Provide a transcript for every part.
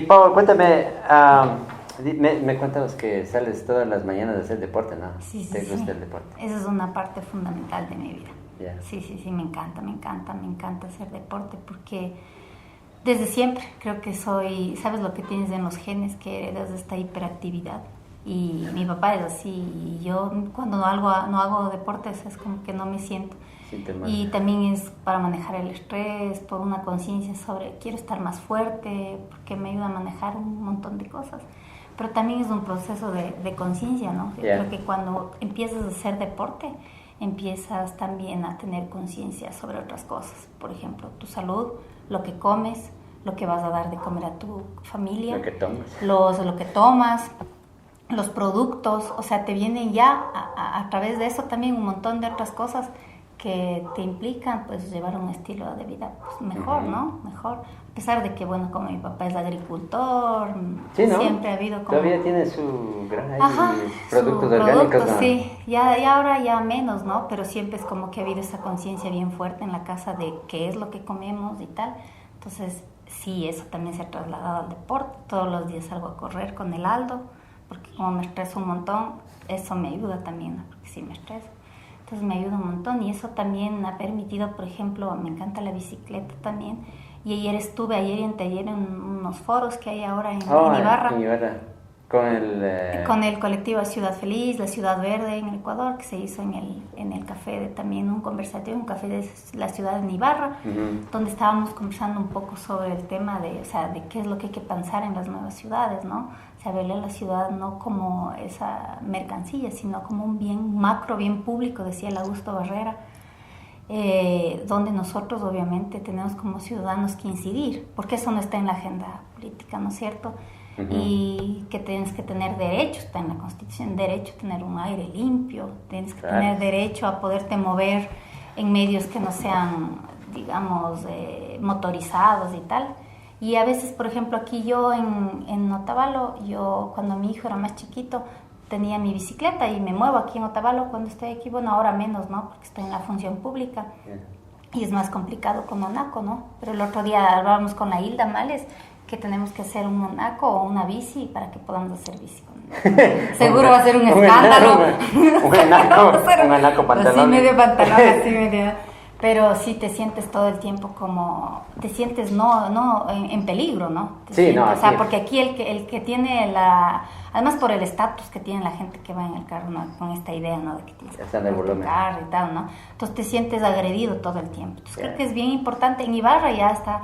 Pau, cuéntame, me cuentas que sales todas las mañanas a hacer deporte, ¿no? Sí, sí, ¿Te sí. gusta el deporte? Esa es una parte fundamental de mi vida. Yeah. Sí, sí, sí, me encanta hacer deporte porque desde siempre creo que soy, sabes lo que tienes en los genes, que heredas esta hiperactividad. Y mi papá es así, y yo cuando no hago deportes es como que no me siento. Y también es para manejar el estrés, por una conciencia sobre quiero estar más fuerte, porque me ayuda a manejar un montón de cosas. Pero también es un proceso de conciencia, ¿no? Yo creo que cuando empiezas a hacer deporte, empiezas también a tener conciencia sobre otras cosas. Por ejemplo, tu salud, lo que comes, lo que vas a dar de comer a tu familia, lo que tomas, lo que tomas, los productos, o sea, te vienen ya a través de eso también un montón de otras cosas que te implican pues llevar un estilo de vida pues, mejor, ¿no? Mejor. A pesar de que, bueno, como mi papá es agricultor, sí, ¿no? siempre ha habido como... Todavía tiene su granja y productos orgánicos, ¿no? Sí, ya ahora ya menos, ¿no? Pero siempre es como que ha habido esa conciencia bien fuerte en la casa de qué es lo que comemos y tal. Entonces, sí, eso también se ha trasladado al deporte. Todos los días salgo a correr con el Aldo, porque como me estreso un montón, eso me ayuda también, ¿no? Porque sí me estreso. Entonces me ayuda un montón y eso también ha permitido, por ejemplo, me encanta la bicicleta también. Y ayer estuve y anteayer en unos foros que hay ahora en Ibarra. En Ibarra. Con el colectivo Ciudad Feliz, la Ciudad Verde en el Ecuador, que se hizo en el café, también un conversatorio, un café de la ciudad de Ibarra, donde estábamos conversando un poco sobre el tema de qué es lo que hay que pensar en las nuevas ciudades, ¿no? O sea, verle a la ciudad no como esa mercancía, sino como un bien macro, bien público, decía el Augusto Barrera, donde nosotros obviamente tenemos como ciudadanos que incidir, porque eso no está en la agenda política, ¿no es cierto? Y que tienes que tener derechos, está en la Constitución, derecho a tener un aire limpio, tienes que tener derecho a poderte mover en medios que no sean, digamos, motorizados y tal. Y a veces, por ejemplo, aquí yo en Otavalo, yo cuando mi hijo era más chiquito, tenía mi bicicleta y me muevo aquí en Otavalo cuando estoy aquí, bueno, ahora menos, ¿no? Porque estoy en la función pública y es más complicado con Monaco, ¿no? Pero el otro día hablábamos con la Hilda Males que tenemos que hacer un Monaco o una bici para que podamos hacer bici. Seguro va a ser un escándalo. Un enaco pantalón. Así medio pantalón, así medio... Pero sí te sientes todo el tiempo como... Te sientes en peligro, ¿no? No. O sea, porque aquí el que tiene la... Además por el estatus que tiene la gente que va en el carro, ¿no? Con esta idea, ¿no? De que tienes que carro y tal, ¿no? Entonces te sientes agredido todo el tiempo. Entonces creo que es bien importante. En Ibarra ya está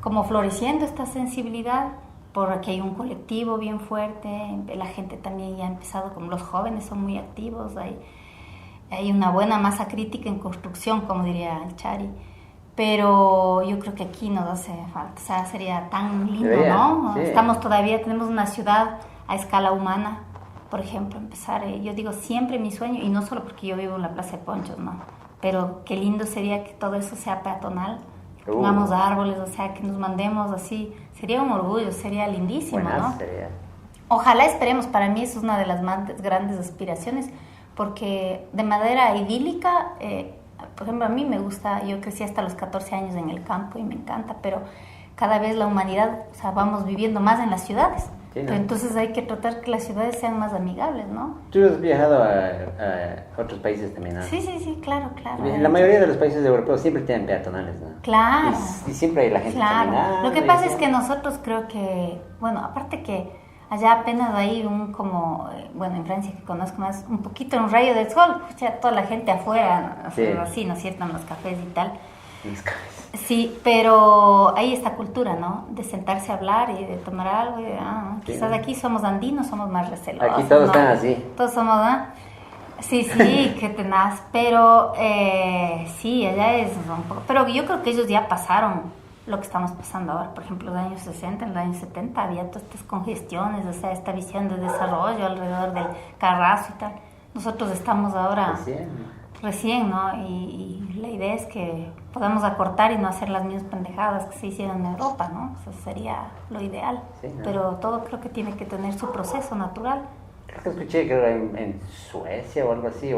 como floreciendo esta sensibilidad, porque hay un colectivo bien fuerte, la gente también ya ha empezado, como los jóvenes son muy activos, hay una buena masa crítica en construcción, como diría el Chari, pero yo creo que aquí nos hace falta, o sea, sería tan lindo, ¿no? Sí. Tenemos una ciudad a escala humana, por ejemplo, empezar, yo digo siempre mi sueño, y no solo porque yo vivo en la Plaza de Ponchos, ¿no? Pero qué lindo sería que todo eso sea peatonal, pongamos árboles, o sea, que nos mandemos así, sería un orgullo, sería lindísimo, ¿no? Sería. Ojalá esperemos, para mí eso es una de las más grandes aspiraciones, porque de manera idílica, por ejemplo, a mí me gusta, yo crecí hasta los 14 años en el campo y me encanta, pero cada vez la humanidad, o sea, vamos viviendo más en las ciudades. Sí, ¿no? Pero entonces hay que tratar que las ciudades sean más amigables, ¿no? Tú has viajado a otros países también, ¿no? Sí, claro. La mayoría de los países europeos siempre tienen peatonales, ¿no? Claro. Y siempre hay la gente caminando. Lo que pasa es que nosotros creo que, bueno, aparte que allá apenas hay en Francia que conozco más, un poquito un rayo del sol, o sea, toda la gente afuera, así, ¿no es cierto?, en los cafés y tal. Sí, pero hay esta cultura, ¿no? De sentarse a hablar y de tomar algo y quizás aquí somos andinos, somos más recelosos. Aquí todos están así. Todos somos, ¿no? Sí, qué tenaz, pero sí, allá es un poco, pero yo creo que ellos ya pasaron lo que estamos pasando ahora. Por ejemplo, en los años 60, en los años 70 había todas estas congestiones, o sea, esta visión de desarrollo alrededor del Carrazo y tal. Nosotros estamos ahora recién, ¿no? Y la idea es que podamos acortar y no hacer las mismas pendejadas que se hicieron en Europa, ¿no? Eso sería lo ideal. Sí, ¿no? Pero todo creo que tiene que tener su proceso natural. Creo que escuché que en Suecia o algo así,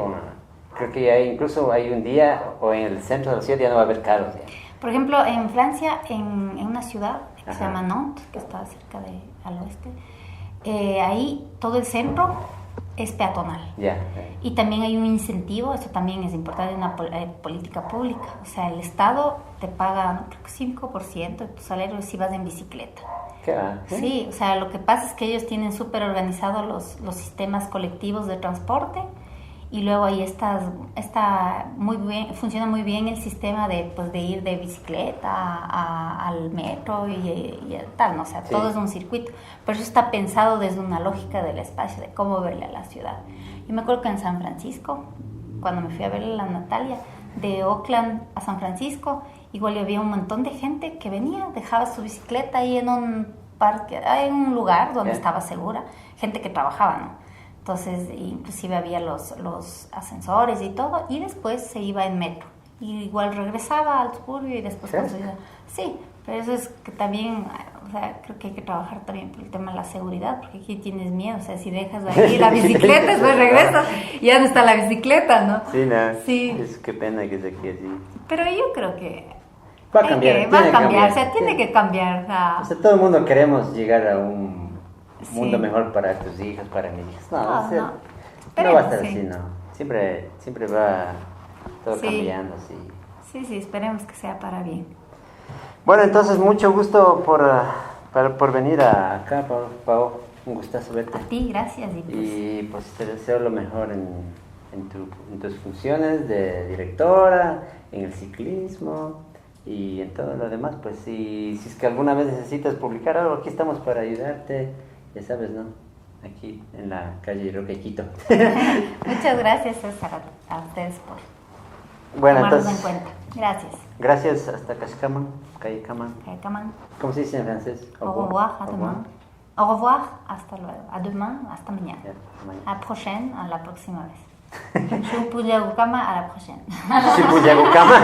creo que incluso hay un día, o en el centro de la ciudad ya no va a haber carros. Por ejemplo, en Francia, en una ciudad, que se llama Nantes, que está cerca al oeste. Ahí todo el centro es peatonal. Y también hay un incentivo, eso también es importante, una política pública. O sea, el Estado te paga, creo que 5% de tu salario si vas en bicicleta. Sí, o sea, lo que pasa es que ellos tienen súper organizados los sistemas colectivos de transporte y luego ahí funciona muy bien el sistema de ir de bicicleta al metro y tal, ¿no? O sea, todo es un circuito. Pero eso está pensado desde una lógica del espacio, de cómo verle a la ciudad. Yo me acuerdo que en San Francisco, cuando me fui a ver a la Natalia, de Oakland a San Francisco, igual había un montón de gente que venía, dejaba su bicicleta ahí en un parque, en un lugar donde estaba segura, gente que trabajaba, ¿no? Entonces, inclusive había los ascensores y todo, y después se iba en metro. Y igual regresaba al suburbio y después... Sí, pero eso es que también, o sea, creo que hay que trabajar también por el tema de la seguridad, porque aquí tienes miedo, o sea, si dejas ahí la bicicleta, después regresas y ya no está la bicicleta, ¿no? Sí, no, sí. Es que pena que es aquí así. Pero yo creo que... Va a cambiar. O sea, tiene que cambiar. O sea, todo el mundo queremos llegar a un mundo mejor para tus hijos, para mis hijos. No va a estar así, ¿no? Siempre va todo cambiando, sí. Sí, esperemos que sea para bien. Bueno, entonces, mucho gusto por venir acá, Pau. Un gustazo verte. A ti, gracias. Y pues te deseo lo mejor en tus funciones de directora, en el ciclismo y en todo lo demás. Pues si es que alguna vez necesitas publicar algo, aquí estamos para ayudarte, ya sabes, ¿no? Aquí en la calle Roque Quito. Muchas gracias, César, a ustedes por tomarnos en cuenta. Gracias. Gracias, hasta Calle Caman. ¿Cómo se dice en francés? Au revoir, à demain. Au revoir, hasta luego. A demain, hasta mañana. A la prochaine, a la próxima vez. Shupuyagukama, a la prochaine. Shupuyagukama.